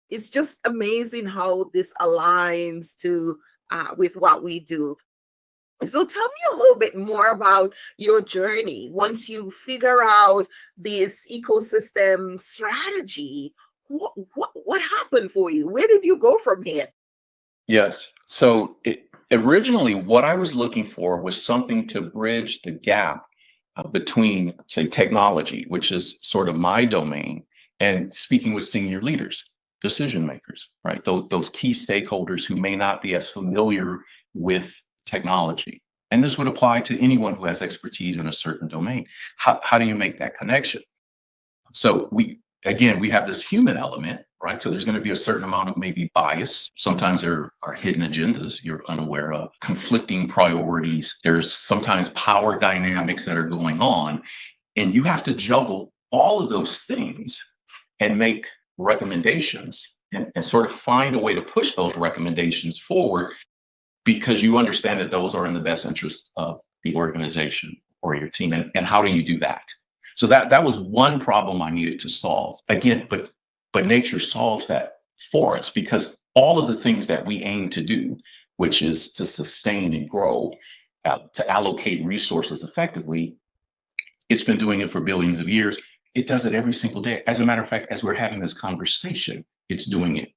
It's just amazing how this aligns to with what we do. So tell me a little bit more about your journey. Once you figure out this ecosystem strategy, what happened for you? Where did you go from here? Yes. So originally, what I was looking for was something to bridge the gap between, say, technology, which is sort of my domain, and speaking with senior leaders, decision makers, right? Those key stakeholders who may not be as familiar with technology. And this would apply to anyone who has expertise in a certain domain. How do you make that connection? So we have this human element, right? So there's going to be a certain amount of maybe bias. Sometimes there are hidden agendas you're unaware of, conflicting priorities. There's sometimes power dynamics that are going on, and you have to juggle all of those things and make recommendations and sort of find a way to push those recommendations forward because you understand that those are in the best interest of the organization or your team. And how do you do that? So that was one problem I needed to solve. Again, but nature solves that for us because all of the things that we aim to do, which is to sustain and grow, to allocate resources effectively, it's been doing it for billions of years. It does it every single day. As a matter of fact, as we're having this conversation, it's doing it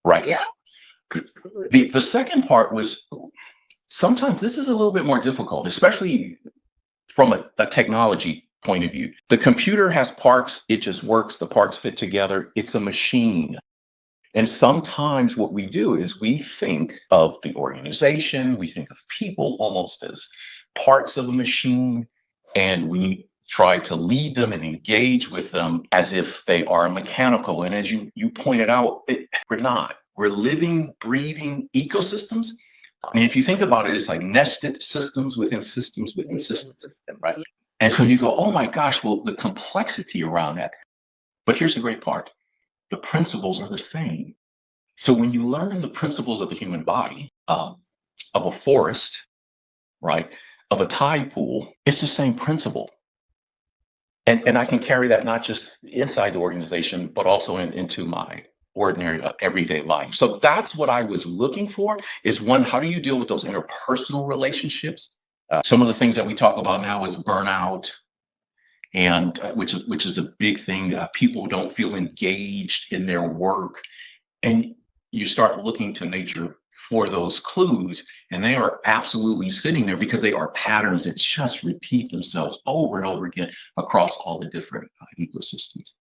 right Yeah, now. absolutely. The second part was sometimes this is a little bit more difficult, especially from a technology point of view. The computer has parts, it just works, the parts fit together. It's a machine. And sometimes what we do is we think of the organization, we think of people almost as parts of a machine, and we try to lead them and engage with them as if they are mechanical. And as you pointed out, we're not. We're living, breathing ecosystems. I mean, if you think about it, it's like nested systems within systems within systems, Ecosystem. right? And so you go, oh my gosh, well, the complexity around that. But here's the great part, the principles are the same. So when you learn the principles of the human body, of a forest, right, of a tide pool, it's the same principle. And I can carry that not just inside the organization, but also into my ordinary everyday life. So that's what I was looking for is one, how do you deal with those interpersonal relationships? Some of the things that we talk about now is burnout, and which is a big thing. People don't feel engaged in their work, and you start looking to nature for those clues, and they are absolutely sitting there because they are patterns that just repeat themselves over and over again across all the different ecosystems.